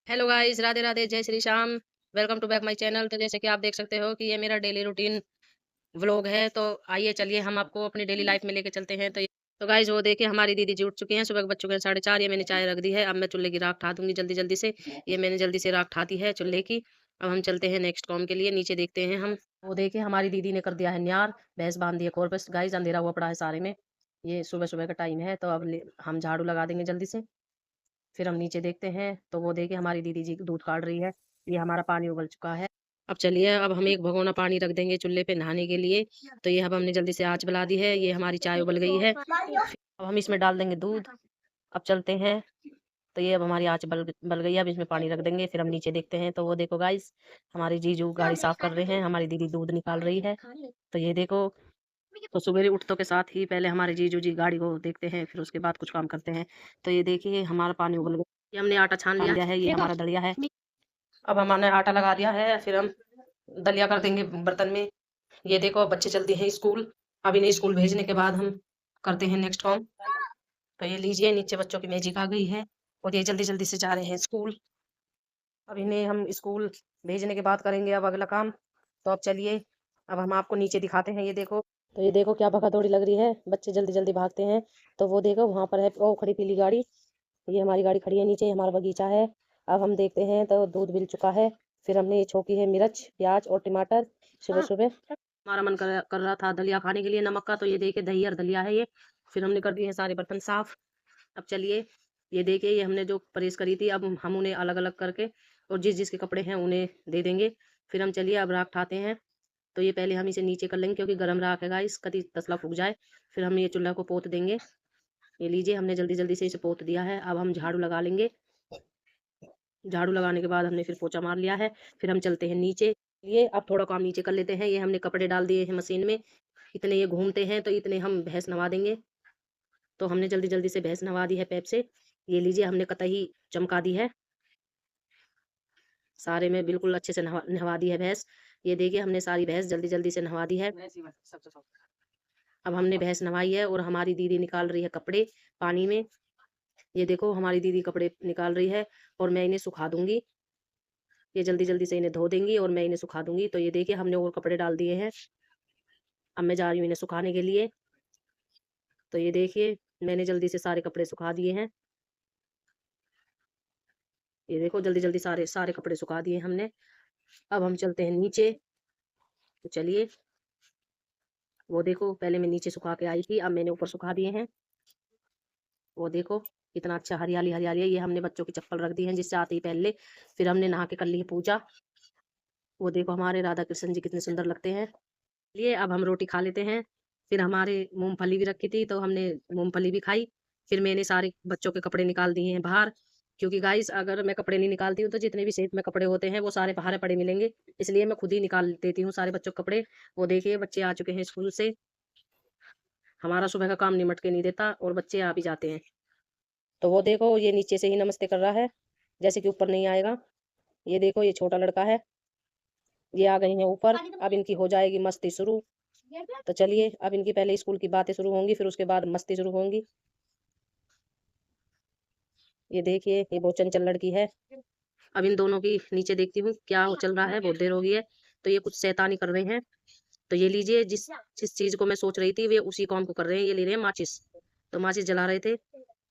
Hello guys, Radhe Radhe, जय Shri Shyam. Welcome to back my channel. तो जैसे कि आप देख सकते हो कि ये मेरा डेली रूटीन व्लॉग है। तो आइए चलिए हम आपको अपनी डेली लाइफ में लेके चलते हैं। तो गाइस वो देखिए हमारी दीदी जी उठ चुकी हैं। सुबह के बज चुके हैं 4:30। ये मैंने चाय रख दी है। अब मैं चूल्हे की राख ठा दूंगी जल्दी जल्दी से। ये मैंने जल्दी से राख ठा दी है चूल्हे की। अब हम चलते हैं नेक्स्ट काम के लिए। नीचे देखते हैं हम। वो देखिए हमारी दीदी ने कर दिया है न्यार, भैंस बांध दी है। और बस गाइस अंधेरा हुआ पड़ा है सारे में। ये सुबह सुबह का टाइम है। तो अब हम झाड़ू लगा देंगे जल्दी से। फिर हम नीचे देखते हैं तो वो देखिए हमारी दीदी जी दूध काढ़ रही है। ये हमारा पानी उबल चुका है। अब चलिए अब हम एक भगोना पानी रख देंगे चूल्हे पे नहाने के लिए। तो ये अब हमने जल्दी से आँच बुला दी है। ये हमारी चाय उबल गई है। अब हम इसमें डाल देंगे दूध। अब चलते हैं। तो ये अब हमारी आँच बल बल गई है। अब इसमें पानी रख देंगे। फिर हम नीचे देखते हैं तो वो देखो गाइस हमारी जीजू गाड़ी साफ कर रहे हैं। हमारी दीदी दूध निकाल रही है। तो ये देखो। तो सवेरे उठतों के साथ ही पहले हमारे जीजू जी गाड़ी को देखते हैं, फिर उसके बाद कुछ काम करते हैं। तो ये देखिए हमारा पानी उबल गया। ये हमने आटा छान लिया है। ये हमारा दलिया है। अब हमने आटा लगा दिया है। फिर हम दलिया कर देंगे बर्तन में। ये देखो बच्चे चलते हैं स्कूल। अब इन्हें स्कूल भेजने के बाद हम करते हैं नेक्स्ट काम। तो ये लीजिए नीचे बच्चों की मैजिक आ गई है। और ये जल्दी जल्दी से जा रहे हैं स्कूल। अब इन्हें हम स्कूल भेजने के बाद करेंगे अब अगला काम। तो अब चलिए अब हम आपको नीचे दिखाते हैं। ये देखो। तो ये देखो क्या भगा-दौड़ी लग रही है। बच्चे जल्दी-जल्दी भागते हैं। तो वो देखो वहाँ पर है वो खड़ी पीली गाड़ी। ये हमारी गाड़ी खड़ी है नीचे, हमारा बगीचा है। अब हम देखते हैं तो दूध मिल चुका है। फिर हमने ये छोकी है मिर्च, प्याज और टमाटर सुबह-सुबह। हमारा मन कर रहा था दलिया खाने के लिए नमक का। तो ये देखिए दही और दलिया है ये। फिर हमने कर दिए हैं सारे बर्तन साफ। अब चलिए ये देखिए ये हमने जो प्रेस करी थी अब हम उन्हें अलग-अलग करके और जिस जिसके कपड़े हैं उन्हें दे देंगे। फिर हम चलिए अब राख उठाते हैं। तो ये पहले हम इसे नीचे कर लेंगे क्योंकि गरम राख है गाइस, कति तसला फूक जाए। फिर हम ये चूल्हा को पोत देंगे। ये लीजिए हमने जल्दी जल्दी से इसे पोत दिया है। अब हम झाड़ू लगा लेंगे। झाड़ू लगाने के बाद हमने फिर पोछा मार लिया है। फिर हम चलते हैं नीचे। ये अब थोड़ा काम नीचे कर लेते हैं। ये हमने कपड़े डाल दिए हैं मशीन में। इतने ये घूमते हैं तो इतने हम भैंस नवा देंगे। तो हमने जल्दी जल्दी से भैंस नवा दी है पैप से। ये लीजिए हमने कतई चमका दी है। सारे में बिल्कुल अच्छे से नहवा नहवा दी है भैंस। ये देखिए हमने सारी भैंस जल्दी जल्दी से नहवा दी है। अब हमने भैंस नवाई है और हमारी दीदी निकाल रही है कपड़े पानी में। ये देखो हमारी दीदी कपड़े निकाल रही है और मैं इन्हें सुखा दूंगी। ये जल्दी जल्दी से इन्हें धो देंगी और मैं इन्हें सुखा दूंगी। तो ये देखिए हमने और कपड़े डाल दिए हैं। अब मैं जा रही हूँ इन्हें सुखाने के लिए। तो ये देखिए मैंने जल्दी से सारे कपड़े सुखा दिए हैं। ये देखो जल्दी जल्दी सारे सारे कपड़े सुखा दिए हमने। अब हम चलते हैं नीचे। तो चलिए वो देखो पहले मैं नीचे सुखा के आई थी, अब मैंने ऊपर सुखा दिए हैं। वो देखो कितना अच्छा हरियाली हरियाली है। ये हमने बच्चों की चप्पल रख दी है जिससे आते ही पहले। फिर हमने नहा के कर ली है पूजा। वो देखो हमारे राधा कृष्ण जी कितने सुंदर लगते हैं। लिए अब हम रोटी खा लेते हैं। फिर हमारे मूंगफली भी रखी थी तो हमने मूंगफली भी खाई। फिर मैंने सारे बच्चों के कपड़े निकाल दिए हैं बाहर। क्योंकि गाइस अगर मैं कपड़े नहीं निकालती हूँ तो जितने भी सेट में कपड़े होते हैं वो सारे बाहर पड़े मिलेंगे। इसलिए मैं खुद ही निकाल देती हूँ सारे बच्चों के कपड़े। वो देखिए बच्चे आ चुके हैं स्कूल से। हमारा सुबह का काम निमट के नहीं देता और बच्चे आ भी जाते हैं। तो वो देखो ये नीचे से ही नमस्ते कर रहा है, जैसे कि ऊपर नहीं आएगा। ये देखो ये छोटा लड़का है। ये आ गए हैं ऊपर। अब इनकी हो जाएगी मस्ती शुरू। तो चलिए अब इनकी पहले स्कूल की बातें शुरू होंगी फिर उसके बाद मस्ती शुरू होंगी। ये देखिए ये बहुत चंचल लड़की है। अब इन दोनों की नीचे देखती हूँ क्या चल रहा है। बहुत देर हो गई है। तो ये कुछ शैतानी कर रहे हैं। तो ये लीजिए जिस जिस चीज को मैं सोच रही थी वे उसी काम को कर रहे हैं। ये ले रहे हैं माचिस। तो माचिस जला रहे थे।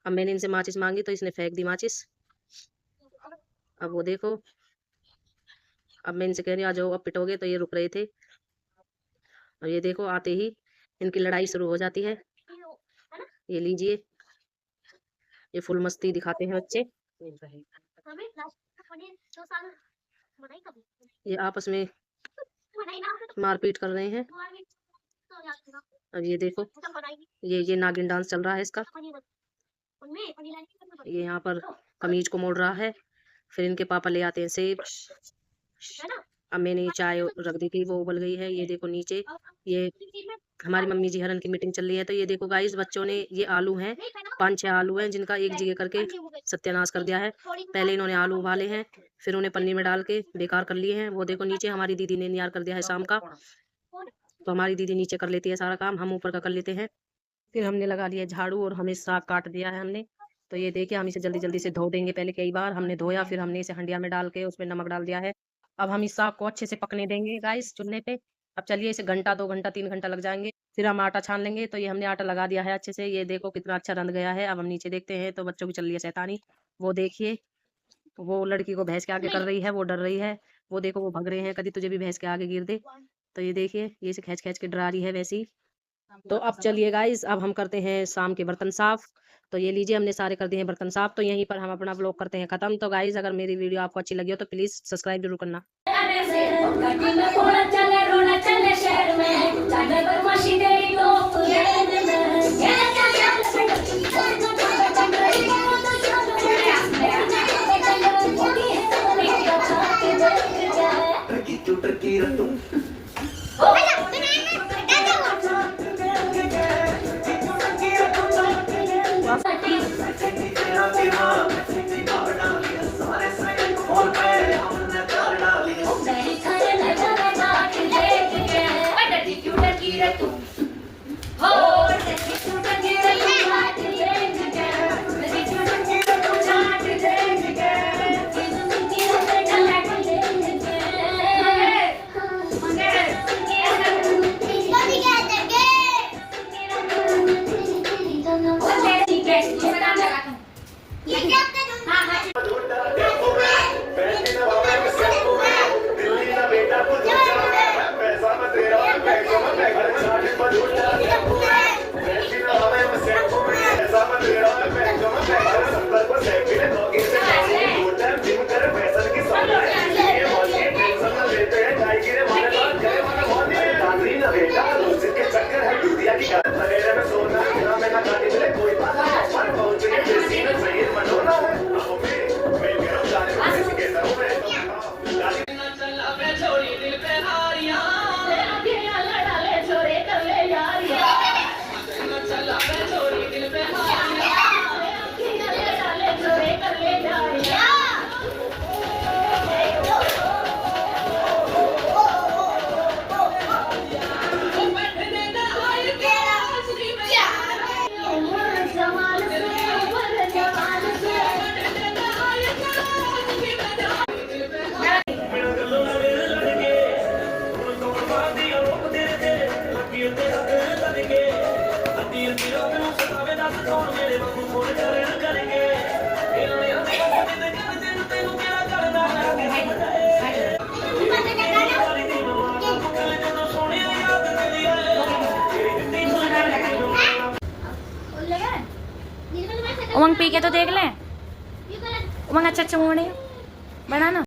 अब मैंने इनसे माचिस मांगी तो इसने फेंक दी माचिस। अब वो देखो। अब मैं इनसे कह रही हूँ आ जाओ अब पिटोगे तो ये रुक रहे थे। और ये देखो आते ही इनकी लड़ाई शुरू हो जाती है। ये लीजिए ये फुल मस्ती दिखाते हैं बच्चे। ये आपस में मारपीट कर रहे हैं। अब ये देखो ये नागिन डांस चल रहा है इसका। ये यहाँ पर कमीज को मोड़ रहा है। फिर इनके पापा ले आते हैं सेब। अब मैंने ये चाय रख दी थी वो उबल गई है। ये देखो नीचे ये हमारी मम्मी जी हरन की मीटिंग चल रही है। तो ये देखो गाइस बच्चों ने ये आलू हैं 5-6 आलू हैं जिनका एक जगह करके सत्यानाश कर दिया है। पहले इन्होंने आलू उबाले हैं फिर उन्हें पन्नी में डाल के बेकार कर लिए हैं। वो देखो नीचे हमारी दीदी ने नियार कर दिया है शाम का। तो हमारी दीदी नीचे कर लेती है सारा काम, हम ऊपर का कर लेते हैं। फिर हमने लगा लिया झाड़ू और हमें साग काट दिया है हमने। तो ये देखिए हम इसे जल्दी-जल्दी से धो देंगे। पहले कई बार हमने धोया, फिर हमने इसे हंडिया में डाल के उसमें नमक डाल दिया है। अब हम इस साग को अच्छे से पकने देंगे गाइस चूल्हे पे। अब चलिए इसे घंटा, 2 घंटा, 3 घंटा लग जाएँगे। फिर हम आटा छान लेंगे। तो ये हमने आटा लगा दिया है अच्छे से। ये देखो कितना अच्छा रंध गया है। अब हम नीचे देखते हैं तो बच्चों की चल रही है शैतानी। वो देखिए, वो लड़की को भैंस के आगे कर रही है, वो डर रही है। वो देखो वो भग रहे हैं, कभी तुझे भी भैंस के आगे गिर दे। तो ये देखिए, ये इसे खींच-खींच के डरा रही है वैसे ही। तो अब चलिए गाइस अब हम करते हैं शाम के बर्तन साफ। तो ये लीजिए हमने सारे कर दिए हैं बर्तन साफ। तो यहीं पर हम अपना व्लॉग करते हैं खत्म। तो गाइस अगर मेरी वीडियो आपको अच्छी लगी हो तो प्लीज सब्सक्राइब जरूर करना। उमंग पी के तो देख लें। उमंग अच्छा अच्छा मोड़े बनाना।